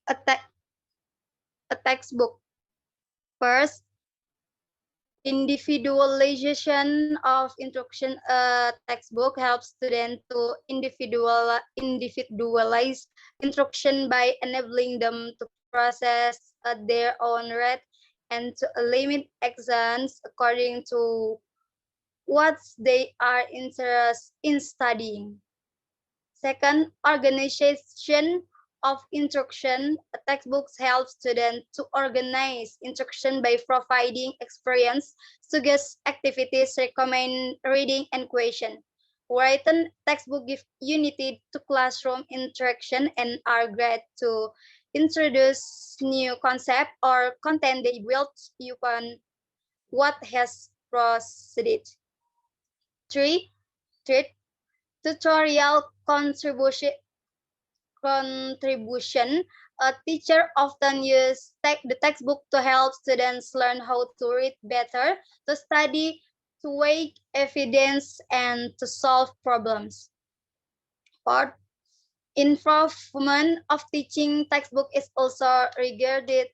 a, a textbook. First, individualization of instruction. A textbook helps students to individualize instruction by enabling them to process at their own rate and to limit exams according to what they are interested in studying. Second, organization of instruction. Textbooks help students to organize instruction by providing experience, suggest activities, recommend reading and question. Written textbook give unity to classroom interaction and are great to introduce new concept or content they build upon what has proceeded. Three, third, tutorial contribution. A teacher often uses the textbook to help students learn how to read better, to study, to weigh evidence, and to solve problems. Fourth, improvement of teaching textbook is also regarded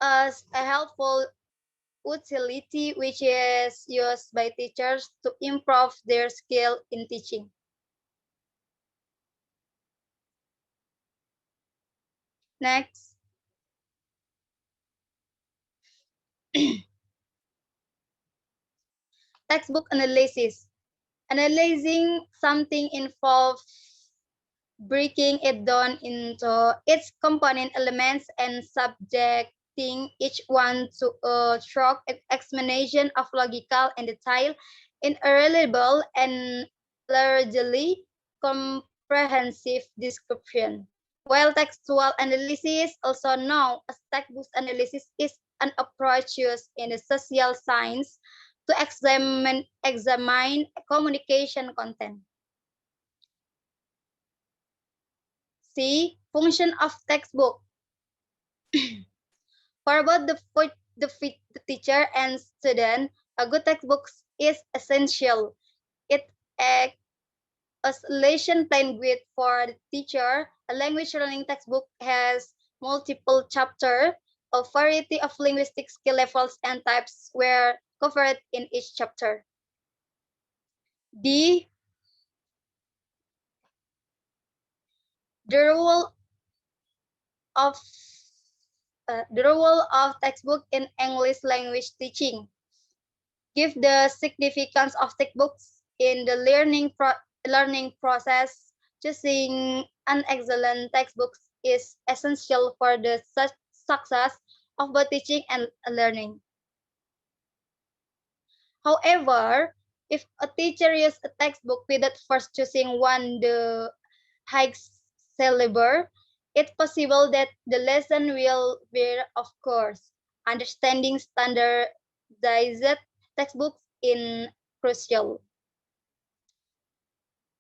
as a helpful utility which is used by teachers to improve their skill in teaching. Next. Textbook analysis. Analyzing something involves breaking it down into its component elements and subjecting each one to a thorough explanation of logical and detail in a reliable and largely comprehensive description. While textual analysis, also known as textbook analysis, is an approach used in the social science to examine communication content. C. Function of textbook. For both the teacher and student, a good textbook is essential. It acts as lesson plan guide for the teacher. A language learning textbook has multiple chapters, a variety of linguistic skill levels and types were covered in each chapter. D. The role of textbook in English language teaching. Give the significance of textbooks in the learning process. Choosing an excellent textbook is essential for the success of both teaching and learning. However, if a teacher uses a textbook without first choosing one the high syllabus, it's possible that the lesson will veer off course. Understanding standardized textbooks in crucial.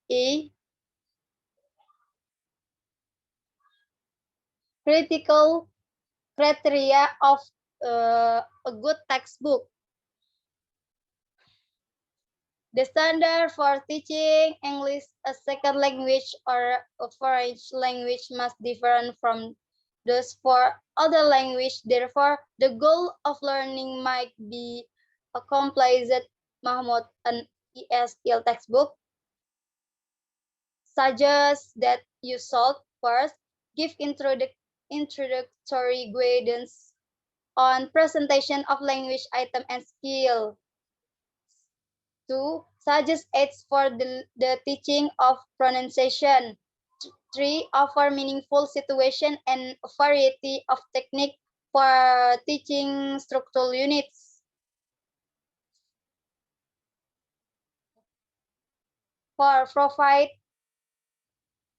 E. Critical criteria of a good textbook. The standard for teaching English as second language or a foreign language must differ from those for other language. Therefore, the goal of learning might be a complete Mahmud an ESL textbook. Suggests that you should first give introductory guidance on presentation of language item and skill. 2. Suggest aids for the teaching of pronunciation. 3. Offer meaningful situation and a variety of technique for teaching structural units. 4. Provide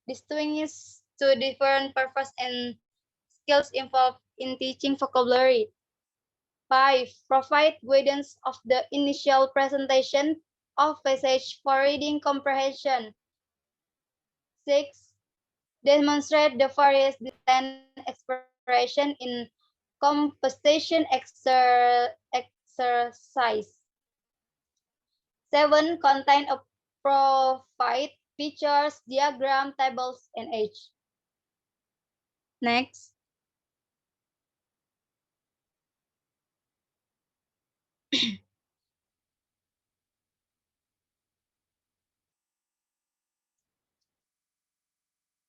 distinguish to different purpose and skills involved in teaching vocabulary. 5. Provide guidance of the initial presentation of passage for reading comprehension. 6. Demonstrate the various design expression in composition exercise. 7. Contain a provide features, diagram, tables, and age. Next.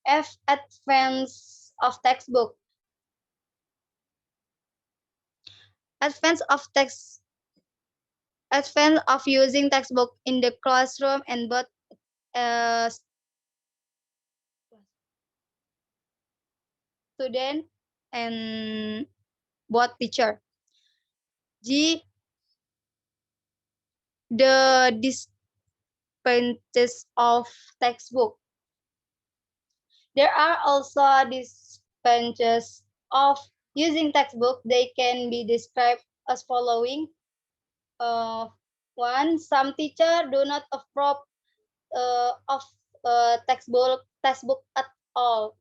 F. Advance of textbook. Advance of text. Advance of using textbook in the classroom and both uh, student and both teacher. G. The dispenses of textbook. There are also dispenses of using textbook. They can be described as following. One, some teacher do not approve of textbook at all.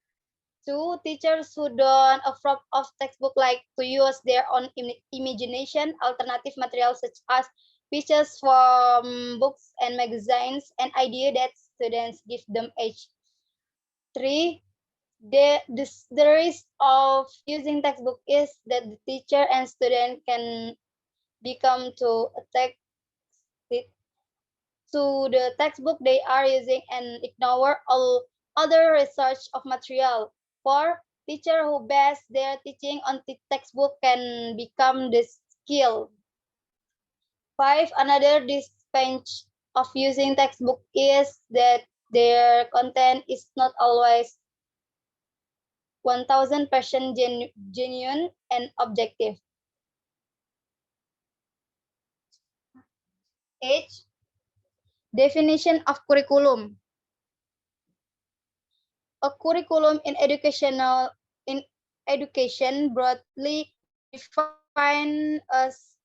Two, teachers who don't approve of textbook like to use their own imagination, alternative materials such as pictures from books and magazines, an idea that students give them age. Three, the risk of using textbook is that the teacher and student can become to attack it to the textbook they are using and ignore all other research of material. For teacher who base their teaching on the textbook can become the skill. 5. Another disadvantage of using textbook is that their content is not always 1000% genuine and objective. H. Definition of curriculum. A curriculum in education broadly defined as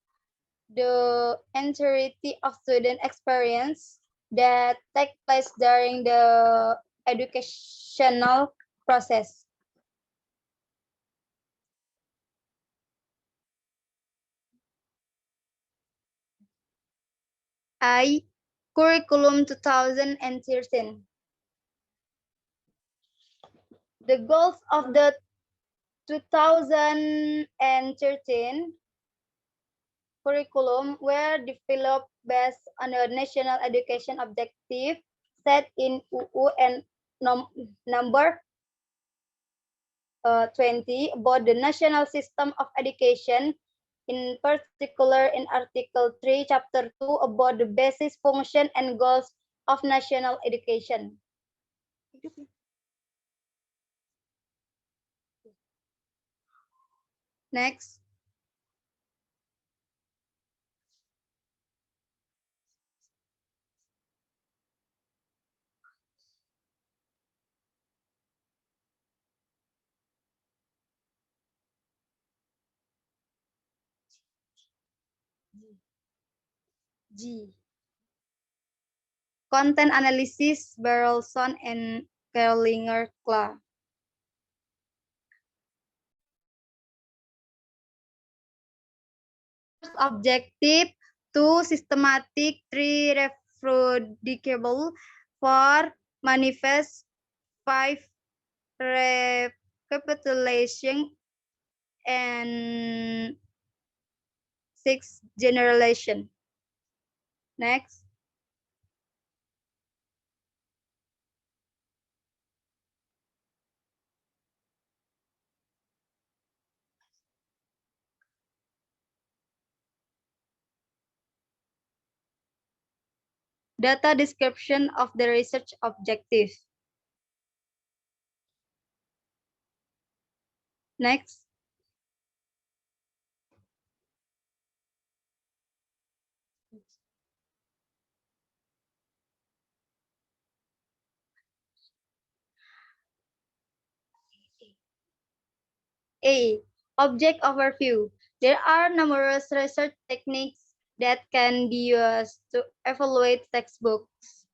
the entirety of student experience that take place during the educational process. I. Curriculum 2013. The goals of the 2013 curriculum were developed based on the national education objective set in UU and number 20 about the national system of education, in particular in Article 3, Chapter 2 about the basis, function, and goals of national education. Next. G. Content analysis, Berelson and Kerlinger Kla. First objective, 2. Systematic, 3. Reproducible, 4. Manifest, 5. Recapitulation, and 6. Generalization. Next. Data description of the research objective. Next. A. Object overview. There are numerous research techniques that can be used to evaluate textbooks.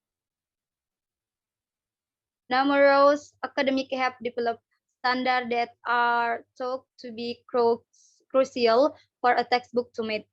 Numerous academics have developed standards that are thought to be crucial for a textbook to meet.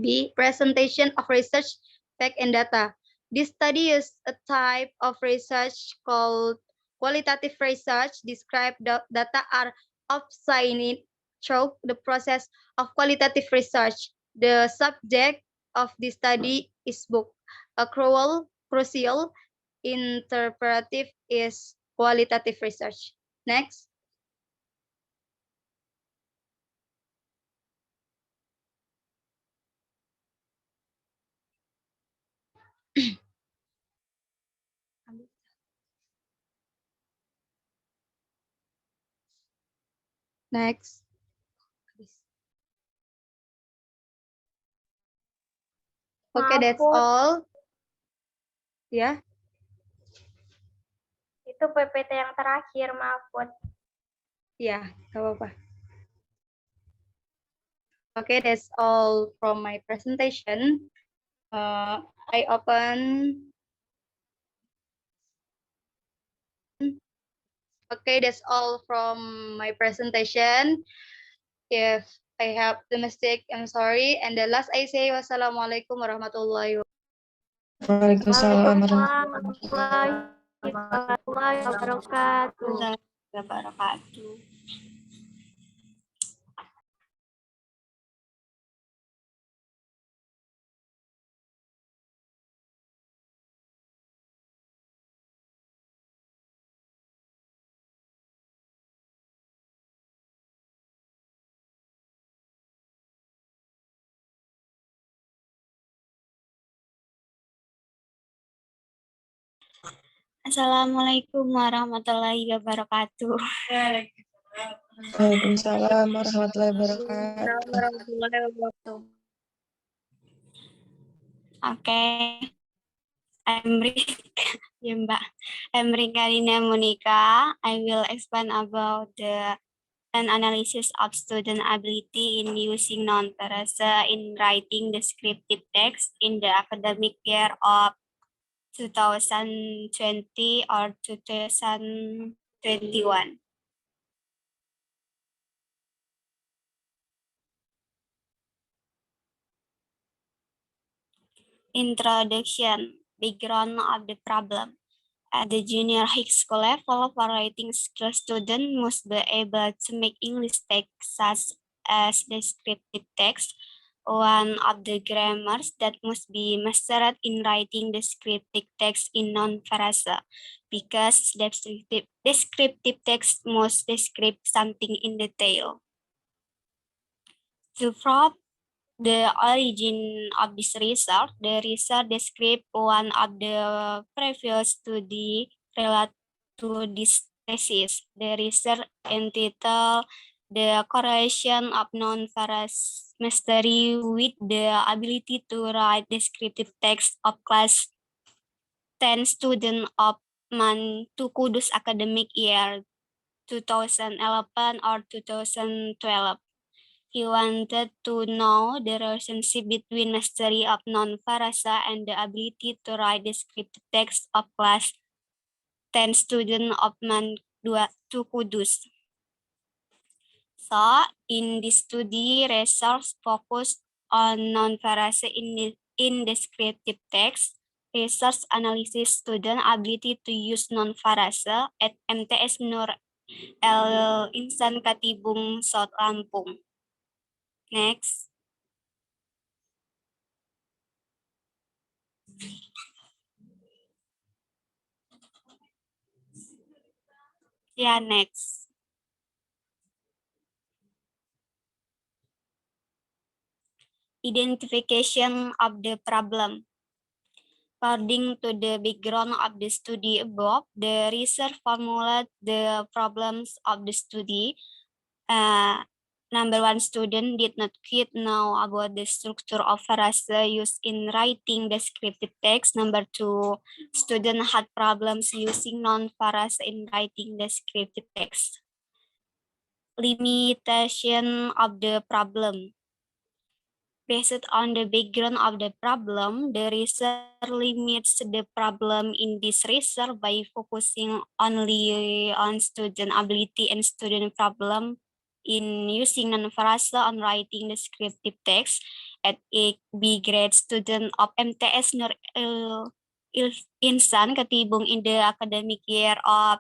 B. Presentation of research fact and data. This study is a type of research called Qualitative research describe the data are obtained through the process of qualitative research. The subject of the study is book. A crucial interpretive is qualitative research. Next. Next. Okay, that's all. Ya. Itu PPT yang terakhir, maaf, Put. Ya, gak apa-apa. Okay, that's all from my presentation. I open. Okay, that's all from my presentation. If I have the mistake, I'm sorry. And the last I say, wassalamualaikum warahmatullahi wabarakatuh. Waalaikumsalam Warahmatullahi wabarakatuh. Assalamualaikum warahmatullahi wabarakatuh. Waalaikumsalam warahmatullahi wabarakatuh. Oke, I'm ya Mbak. I'm Karina Monica. I will explain about an analysis of student ability in using non-parasa in writing descriptive text in the academic year of 2020 or 2021. Introduction, background of the problem. At the junior high school level, for writing skills, students must be able to make English text such as descriptive text. One of the grammars that must be mastered in writing descriptive text in non-phrasal, because descriptive text must describe something in detail. To prove the origin of this research, the research described one of the previous study related to this thesis. The research entitled "The Correlation of Non-Phrase Mastery with the Ability to Write Descriptive Text of Class 10 Students of Man to Kudus Academic Year 2011 or 2012. He wanted to know the relationship between mastery of non-phrasa and the ability to write descriptive text of class 10 student of Man to Kudus. So, in this study, research focused on non-phrasa in descriptive text. Research analysis student ability to use non-phrasa at MTS Nur El Insan Katibung, South Lampung. Next. Yeah, next. Identification of the problem. According to the background of the study above, the research formulated the problems of the study. Number one, student did not quite know about the structure of phrase used in writing descriptive text. Number two, student had problems using non-phrase in writing descriptive text. Limitation of the problem. Based on the background of the problem, the research limits the problem in this research by focusing only on student ability and student problem in using non-phrasal on writing descriptive text at a B grade student of MTS Nur Insan Katibung in the academic year of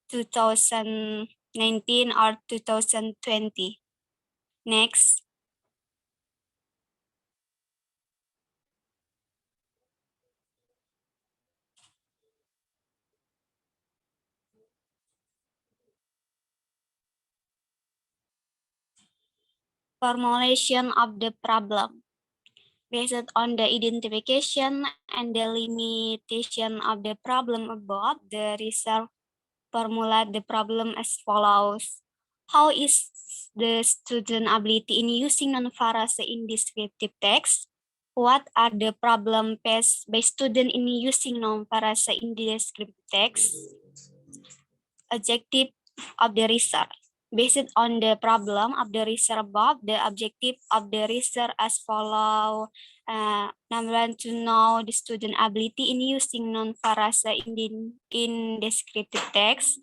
2019 or 2020. Next. Formulation of the problem. Based on the identification and the limitation of the problem above, the research formulate the problem as follows. How is the student ability in using non-Farase in descriptive text? What are the problem faced by student in using non-Farase in the descriptive text? Objective of the research. Based on the problem of the research above, the objective of the research as follow. Number one, to know the student ability in using non-Farase in descriptive text.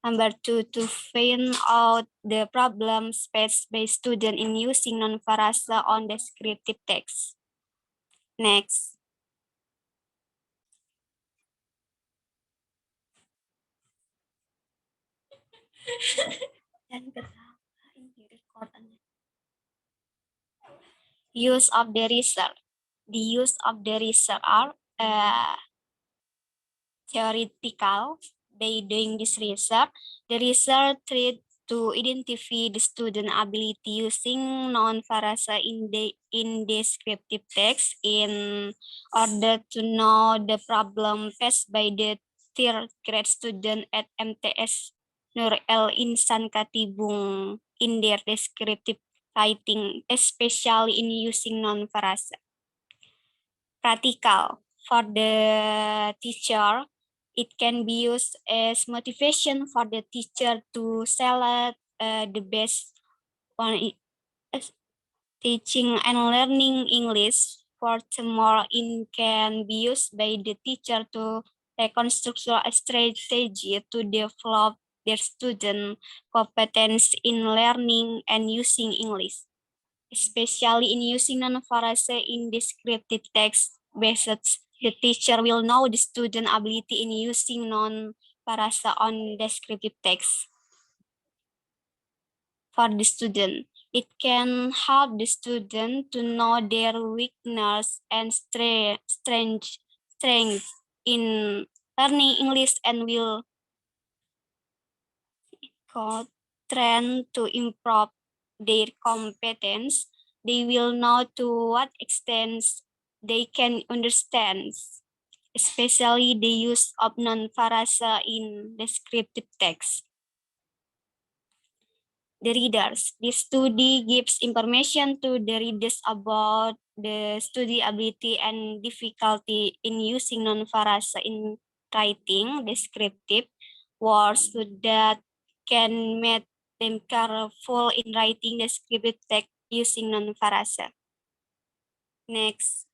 Number two, to find out the problems faced by student in using non-Farase on descriptive text. Next. Use of the research. The use of the research are theoretical. By doing this research, the research tried to identify the student ability using non-Farase in descriptive text in order to know the problem faced by the third grade student at MTS Nur El Insan Katibung in their descriptive writing, especially in using non-Farase. Practical. For the teacher, it can be used as motivation for the teacher to select the best one teaching and learning English. Furthermore, it can be used by the teacher to reconstruct a strategy to develop their student competence in learning and using English, especially in using non-Farase in descriptive text based. The teacher will know the student ability in using non-Farase on descriptive text. For the student, it can help the student to know their weakness and strength in learning English and will train to improve their competence. They will know to what extent they can understand, especially the use of non-Farase in descriptive text. The readers. This study gives information to the readers about the study ability and difficulty in using non-Farase in writing descriptive words so that can make them careful in writing descriptive text using non-Farase. Next.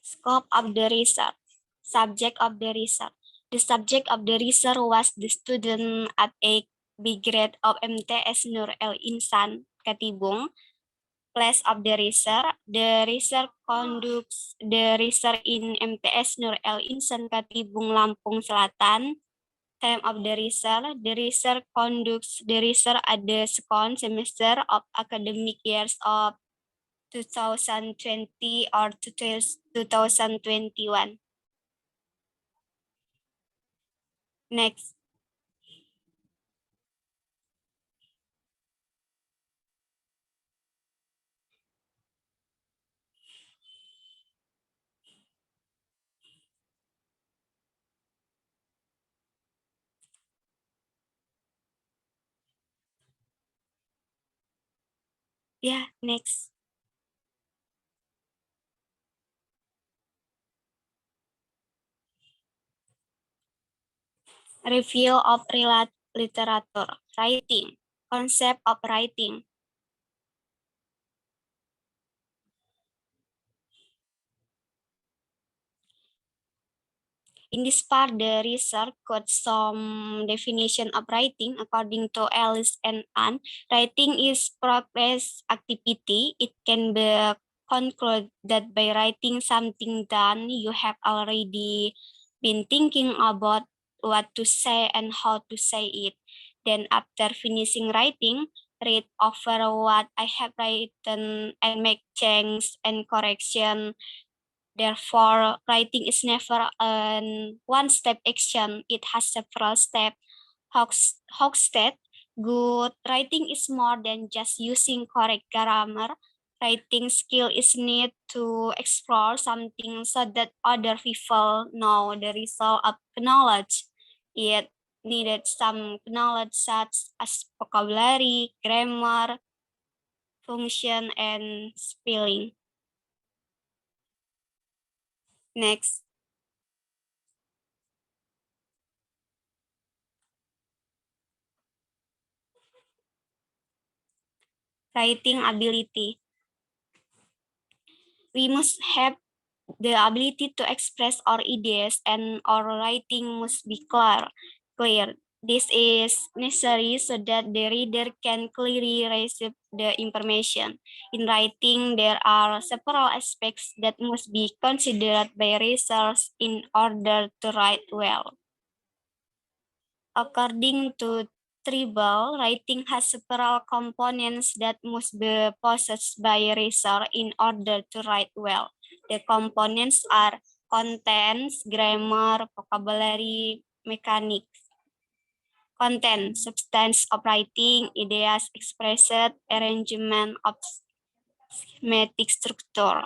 Scope of the research. Subject of the research. The subject of the research was the student at a B grade of MTS Nur El Insan Katibung. Place of the research conducts the research in MTS Nur El Insan Katibung, Lampung Selatan. Time of the research conducts the research at the second semester of academic years of 2020 or 2021. Next. Yeah, next. Review of literature. Writing. Concept of writing. In this part, the research quotes some definition of writing. According to Ellis and Ann, writing is progress activity. It can be concluded that by writing something down, you have already been thinking about what to say and how to say it. Then after finishing writing, read over what I have written and make changes and correction. Therefore, writing is never an one-step action. It has several steps. Hochstadt, good writing is more than just using correct grammar. Writing skill is need to explore something so that other people know the result of knowledge. It needed some knowledge such as vocabulary, grammar, function, and spelling. Next. Writing ability. We must have the ability to express our ideas and our writing must be clear. This is necessary so that the reader can clearly receive the information. In writing, there are several aspects that must be considered by readers in order to write well. According to Tribal, writing has several components that must be possessed by a reader in order to write well. The components are contents, grammar, vocabulary, mechanics. Content, substance of writing, ideas expressed, arrangement of schematic structure.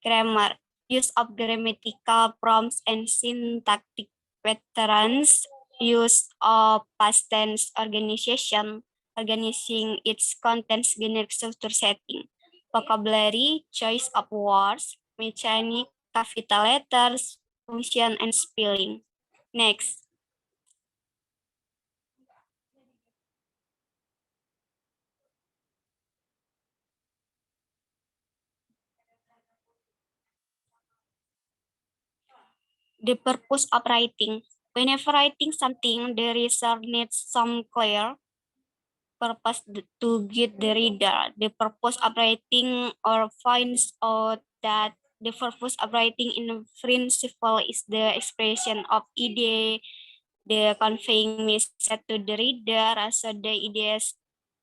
Grammar, use of grammatical prompts and syntactic patterns, use of past tense organization, organizing its contents, generic structure setting. Vocabulary, choice of words, mechanic, capital letters, function, and spelling. Next. The purpose of writing. Whenever writing something, the reader needs some clear purpose to get the reader. The purpose of writing or finds out that the purpose of writing in principle is the expression of idea, the conveying message to the reader, so the ideas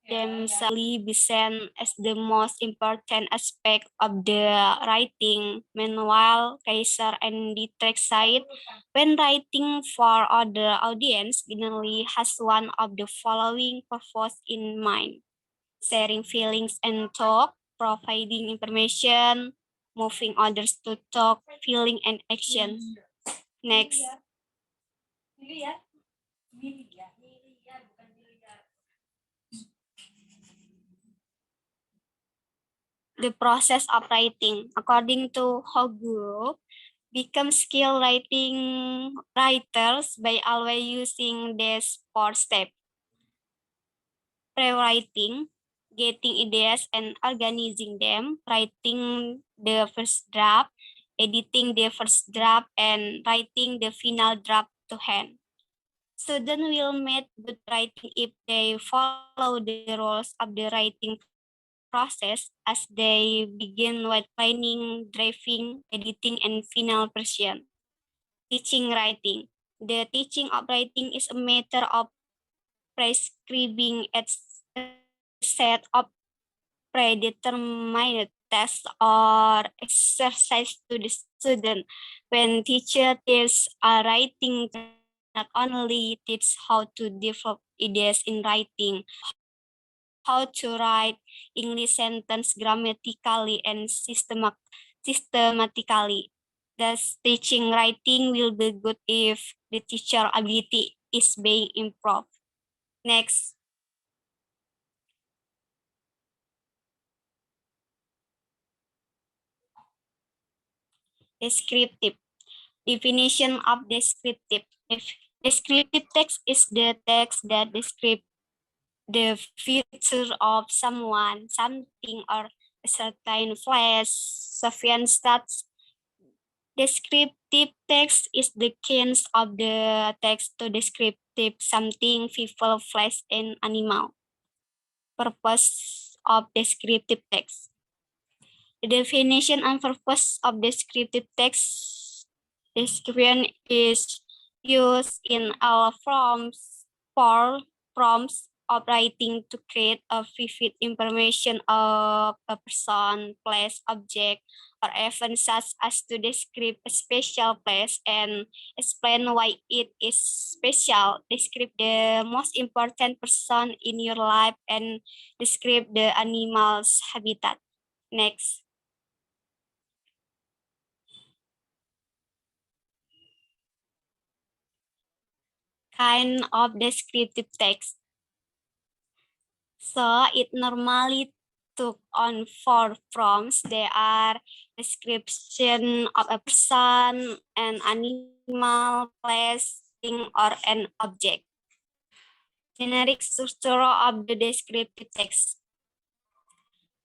themselves be seen as the most important aspect of the writing. Meanwhile, Kaiser and the text side, when writing for other audience, generally has one of the following purpose in mind: sharing feelings and talk, providing information, moving others to talk, feeling, and action. Next. The process of writing. According to Hogwarts, become skilled writing writers by always using these 4 steps. Pre-writing, getting ideas and organizing them, writing the first draft, editing the first draft, and writing the final draft to hand. Students will make good writing if they follow the rules of the writing process as they begin with planning, drafting, editing, and final version. Teaching writing. The teaching of writing is a matter of prescribing a set of predetermined tests or exercise to the student. When teacher teaches writing, not only teach how to develop ideas in writing, how to write English sentence grammatically and systematically. Thus, teaching writing will be good if the teacher ability is being improved. Next. Descriptive. Definition of descriptive. If descriptive text is the text that describes the feature of someone, something, or a certain place, Sofian starts Descriptive text is the change of the text to descriptive something, people, place, and animal. Purpose of descriptive text. The definition and purpose of descriptive text description is used in all forms of writing to create a vivid information of a person, place, object, or event, such as to describe a special place and explain why it is special, describe the most important person in your life, and describe the animal's habitat. Next. Kind of descriptive text. So it normally took on four forms. They are description of a person, an animal, place, thing, or an object. Generic structure of the descriptive text.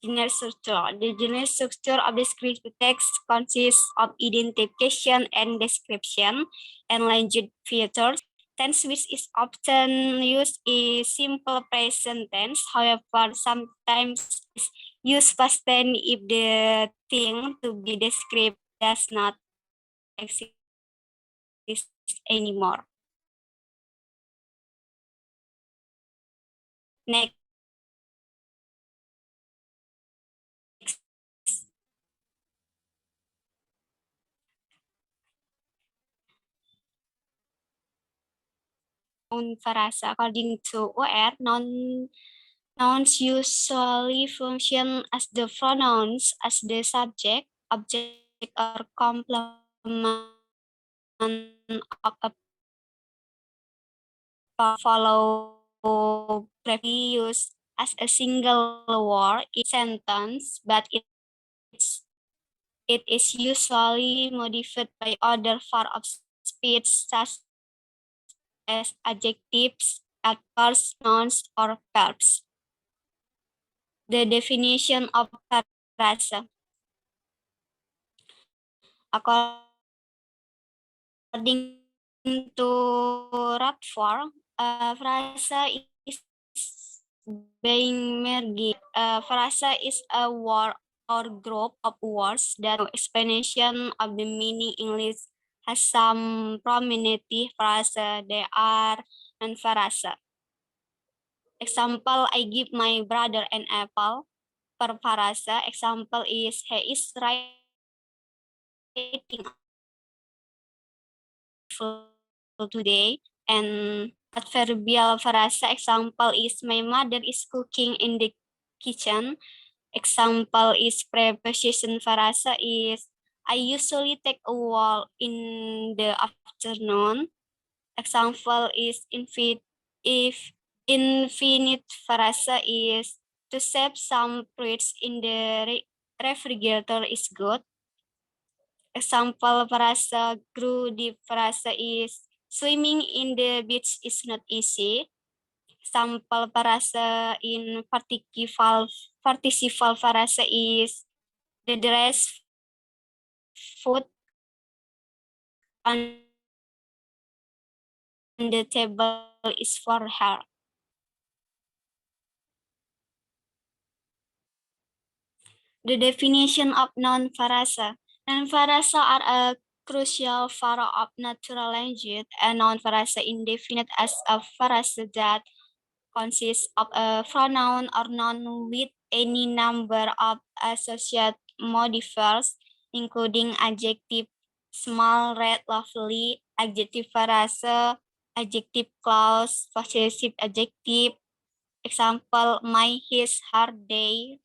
Generic structure. The generic structure of descriptive text consists of identification and description and language features. Tense which is often used is simple present tense. However, sometimes is used past tense if the thing to be described does not exist anymore. Next. Noun frasa. According to OR, nouns usually function as the pronouns as the subject, object, or complement of a follow previous used as a single word in sentence, but it is usually modified by other form of speech such as adjectives, adverbs, nouns, or verbs. The definition of frasa. According to Radford, frasa is being merged. Frasa is a word or group of words that no explanation of the meaning English has some prominent frasa. They are non-frasa. Example, I give my brother an apple. Per frasa, example is he is writing today, and adverbial frasa example is my mother is cooking in the kitchen. Example is preposition frasa is I usually take a walk in the afternoon. Example is infinite frasa is to save some fruits in the refrigerator is good. Example frasa grew di frasa is swimming in the beach is not easy. Example frasa in participle frasa is the dress food on the table is for her. The definition of non-frasa. Non-frasa are a crucial part of natural language. A non-frasa is defined as a frasa that consists of a pronoun or noun with any number of associated modifiers, including adjective, small, red, lovely, adjective frasa, adjective clause, possessive adjective. Example, my, his, her, they.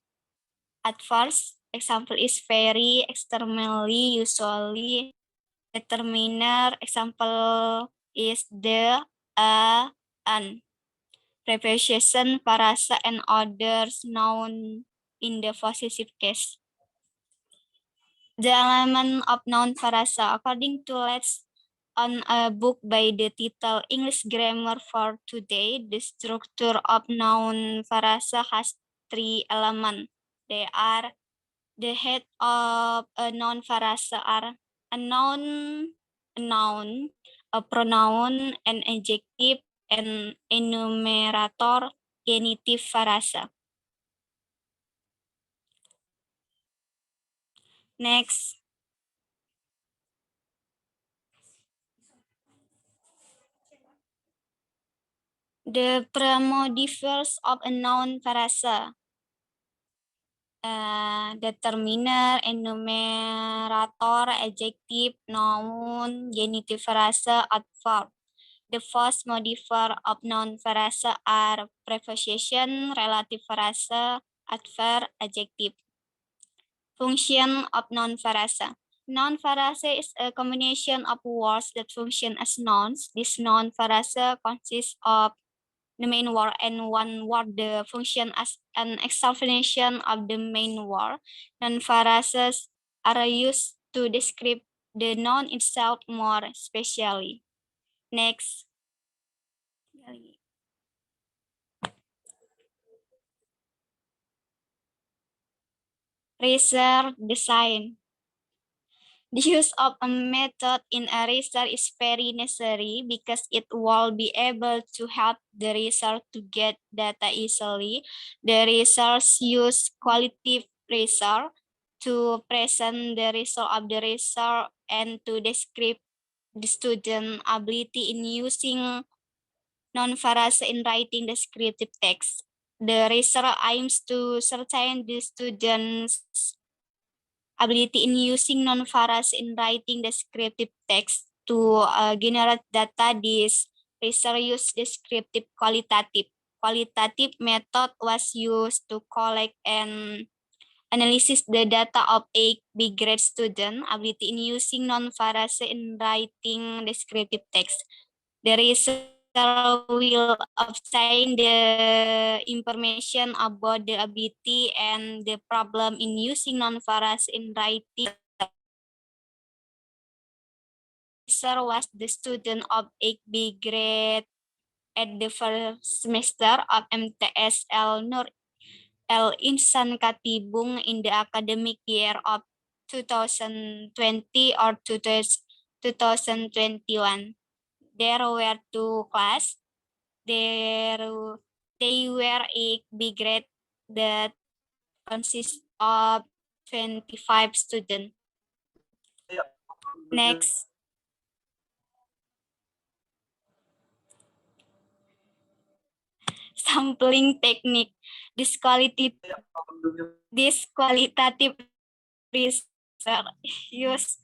At first, example is very, extremely, usually. Determiner, example is the, an. Preposition, frasa, and others noun in the possessive case. The element of noun frasa, according to Let's on a book by the title English Grammar for Today, the structure of noun frasa has three elements. They are the head of a noun frasa are a noun, a pronoun, an adjective, an enumerator, genitive frasa. Next. The premodifers of a noun frasa. Determiner, enumerator, adjective, noun, genitive frasa, adverb. The first modifier of noun frasa are preposition, relative frasa, adverb, adjective. Function of noun frasa. Noun frasa is a combination of words that function as nouns. This noun frasa consists of the main word and one word the function as an explanation of the main word. Noun phrases are used to describe the noun itself more specially. Next. Research design. The use of a method in a research is very necessary because it will be able to help the research to get data easily. The research use qualitative research to present the result of the research and to describe the student ability in using non-phrase in writing descriptive text. The research aims to ascertain the students' ability in using non-phrase in writing descriptive text to generate data. This research use descriptive qualitative. Qualitative method was used to collect and analysis the data of a B-grade student ability in using non-phrase in writing descriptive text. The research will obtain the information about the ability and the problem in using non-phrase in writing. Researcher was the student of 8B grade at the first semester of MTS Nur El Insan Katibung in the academic year of 2020 or 2021. There were two classes. They were a B grade that consists of 25 students. Next. Sampling technique. This qualitative research use